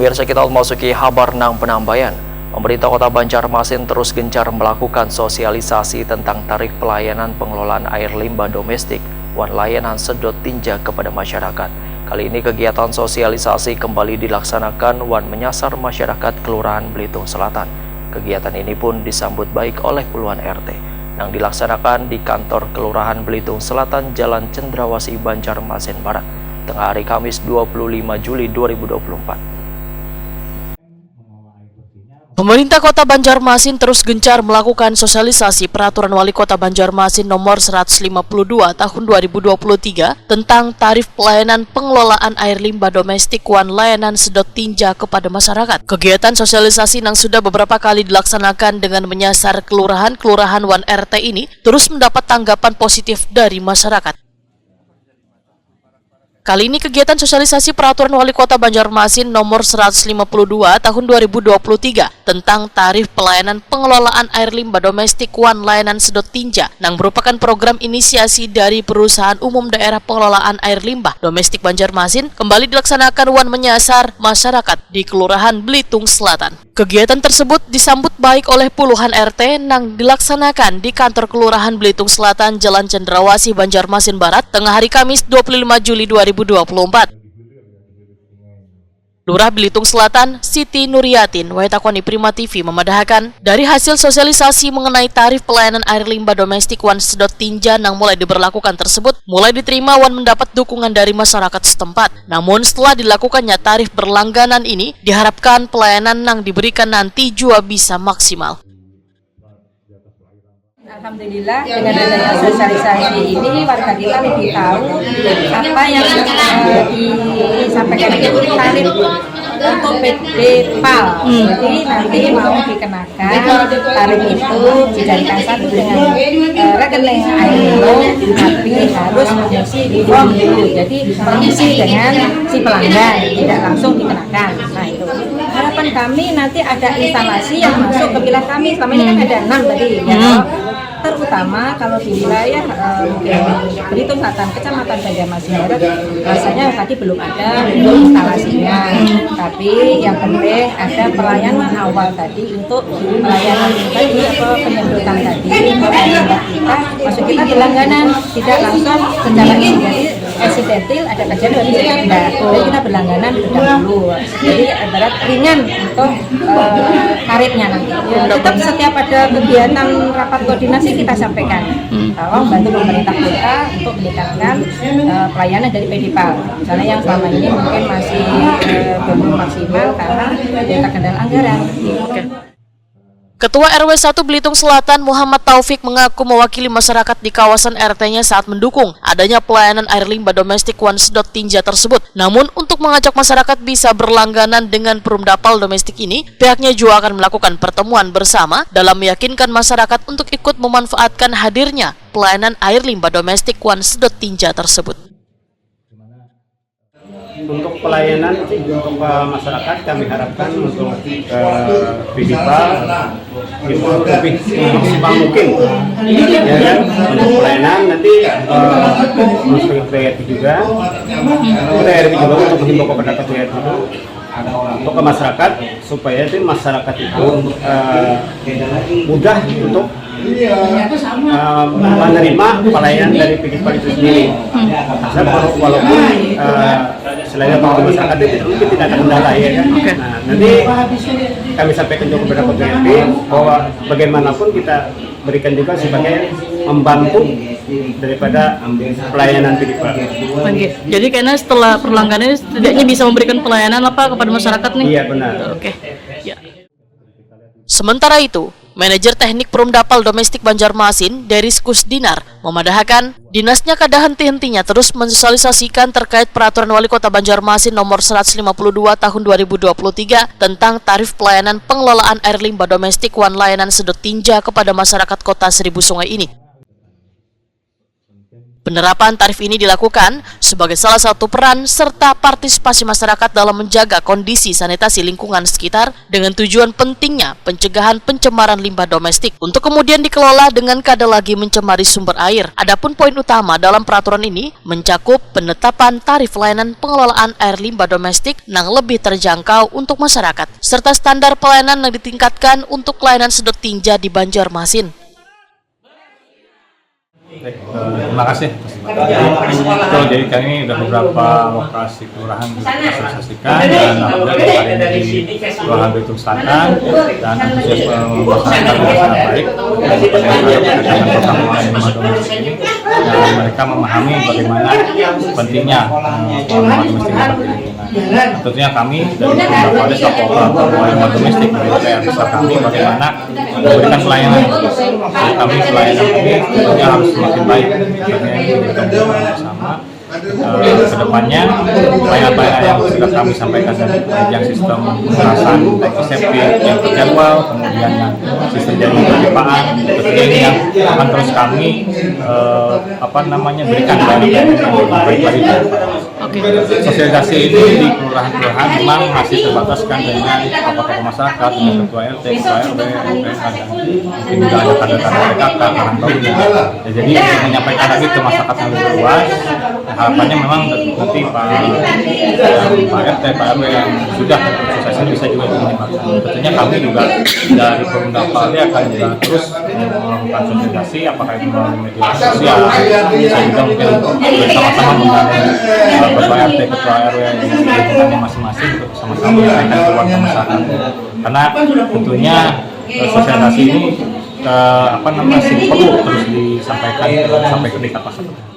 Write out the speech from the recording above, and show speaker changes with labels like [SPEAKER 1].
[SPEAKER 1] Pemirsa, kita memasuki kabar nang penambayan. Pemerintah Kota Banjarmasin terus gencar melakukan sosialisasi tentang tarif pelayanan pengelolaan air limbah domestik wan layanan sedot tinja kepada masyarakat. Kali ini kegiatan sosialisasi kembali dilaksanakan wan menyasar masyarakat Kelurahan Belitung Selatan. Kegiatan ini pun disambut baik oleh puluhan RT yang dilaksanakan di kantor Kelurahan Belitung Selatan, Jalan Cendrawasih, Banjarmasin Barat, tengah hari Kamis 25 Juli 2024. Pemerintah Kota Banjarmasin terus gencar melakukan sosialisasi Peraturan Wali Kota Banjarmasin Nomor 152 Tahun 2023 tentang tarif pelayanan pengelolaan air limbah domestik wan layanan sedot tinja kepada masyarakat. Kegiatan sosialisasi yang sudah beberapa kali dilaksanakan dengan menyasar kelurahan-kelurahan wan RT ini terus mendapat tanggapan positif dari masyarakat. Kali ini kegiatan sosialisasi Peraturan Wali Kota Banjarmasin Nomor 152 Tahun 2023 tentang tarif pelayanan pengelolaan air limbah domestik wan layanan sedot tinja yang merupakan program inisiasi dari Perusahaan Umum Daerah Pengelolaan Air Limbah Domestik Banjarmasin kembali dilaksanakan wan menyasar masyarakat di Kelurahan Belitung Selatan. Kegiatan tersebut disambut baik oleh puluhan RT yang dilaksanakan di kantor Kelurahan Belitung Selatan, Jalan Cendrawasih, Banjarmasin Barat, tengah hari Kamis 25 Juli 2024. Lurah Belitung Selatan, Siti Nuriyatin, Waitakoni Prima TV memadahakan, dari hasil sosialisasi mengenai tarif pelayanan air limbah domestik wan sedot tinja yang mulai diberlakukan tersebut, mulai diterima wan mendapat dukungan dari masyarakat setempat. Namun setelah dilakukannya tarif berlangganan ini, diharapkan pelayanan yang diberikan nanti juga bisa maksimal.
[SPEAKER 2] Alhamdulillah, dengan adanya sosialisasi ini warga kita lebih tahu apa yang disampaikan itu tarif untuk PDPAL. Jadi nanti mau dikenakan tarif itu dijadikan satu dengan rekening AINO, tapi harus mengisi form dulu. Jadi mengisi dengan si pelanggan, tidak langsung dikenakan. Nah itu harapan kami nanti ada instalasi yang masuk ke wilayah kami. Selama ini kan ada 6 tadi ya. Terutama kalau di wilayah Belitung Selatan, Kecamatan Banjarmasin Barat, rasanya tadi belum ada instalasinya. Tapi yang penting ada pelayanan awal tadi untuk pelayanan tadi atau penyedotan tadi. Kita maksud kita berlangganan, tidak langsung secara insidental ada kejadian dari sini enggak. Jadi kita berlangganan dulu. Jadi ibarat ringan untuk tarifnya nanti. Tetap setiap ada kegiatan rapat koordinasi kita sampaikan, tolong bantu pemerintah kota untuk meningkatkan pelayanan dari PDPAL. Misalnya yang selama ini mungkin masih belum maksimal karena terkendala anggaran.
[SPEAKER 1] Ketua RW 1 Belitung Selatan Muhammad Taufik mengaku mewakili masyarakat di kawasan RT-nya saat mendukung adanya pelayanan air limbah domestik wan sedot tinja tersebut. Namun untuk mengajak masyarakat bisa berlangganan dengan Perumdapal domestik ini, pihaknya juga akan melakukan pertemuan bersama dalam meyakinkan masyarakat untuk ikut memanfaatkan hadirnya pelayanan air limbah domestik wan sedot tinja tersebut.
[SPEAKER 3] Untuk pelayanan untuk masyarakat kami harapkan untuk PDPAL itu lebih maksimal mungkin ya kan, untuk pelayanan nanti masuk ke PRT juga untuk menghimbau kepada PRT itu untuk ke masyarakat supaya itu masyarakat itu mudah untuk menerima pelayanan dari PDPAL itu sendiri. Walaupun selain masyarakat itu mungkin tidak ada kendala ya kan. Nah, nanti kami sampaikan juga kepada PRT bahwa bagaimanapun kita berikan juga sebagai membantu daripada pelayanan PDPAL.
[SPEAKER 4] Jadi karena setelah perlangganan ini setidaknya bisa memberikan pelayanan apa kepada masyarakat nih?
[SPEAKER 3] Iya benar.
[SPEAKER 4] Oke. Ya.
[SPEAKER 1] Sementara itu, Manajer Teknik Perumdapal Domestik Banjarmasin, Deris Kusdinar, memadahkan dinasnya kada henti-hentinya terus mensosialisasikan terkait Peraturan Wali Kota Banjarmasin Nomor 152 Tahun 2023 tentang tarif pelayanan pengelolaan air limbah domestik wan layanan sedot tinja kepada masyarakat Kota Seribu Sungai ini. Penerapan tarif ini dilakukan sebagai salah satu peran serta partisipasi masyarakat dalam menjaga kondisi sanitasi lingkungan sekitar dengan tujuan pentingnya pencegahan pencemaran limbah domestik untuk kemudian dikelola dengan kadar lagi mencemari sumber air. Adapun poin utama dalam peraturan ini mencakup penetapan tarif layanan pengelolaan air limbah domestik yang lebih terjangkau untuk masyarakat serta standar pelayanan yang ditingkatkan untuk layanan sedot tinja di Banjarmasin.
[SPEAKER 5] Terima kasih. Jadi kami sudah beberapa lokasi kelurahan disosialisasikan dan alhamdulillah hari ini di Kelurahan Belitung Selatan dan antusiasme masyarakat yang sangat baik dengan pertemuan limbah domestik ini dan mereka memahami bagaimana pentingnya limbah domestik bagi lingkungan. Tentunya kami dari beberapa desa pengelola limbah domestik dari desa kami bagaimana memberikan pelayanan. Jadi kami pelayanan ini tentunya harus semakin baik karena ini bersama kedepannya pelayanan yang sudah kami sampaikan dari yang sistem pemerasan antiseptik yang terjadwal, kemudian yang sistem jaring penerimaan, tentunya ini yang akan terus kami berikan pelayanan yang baik lagi. Sosialisasi ini di kelurahan-kelurahan memang masih terbataskan dengan tokoh-tokoh masyarakat, dengan ketua RT, ketua RW, dan mungkin juga ada kader-kader PKK, karantaunya. Jadi untuk menyampaikan lagi ke masyarakat yang lebih luas, harapannya memang nanti Pak RT, Pak RW yang sudah sosialisasi bisa juga dimanfaatkan. Tentunya kami juga dari Perumda Paldi akan juga terus melakukan sosialisasi, apakah itu melalui media sosial, bisa juga mungkin bersama-sama menggandeng Ketua RT, Ketua RW yang lingkungannya masing-masing untuk sama-sama menyampaikan ke warga masyarakat. Karena tentunya sosialisasi ini perlu terus disampaikan sampai ke tingkat masyarakat.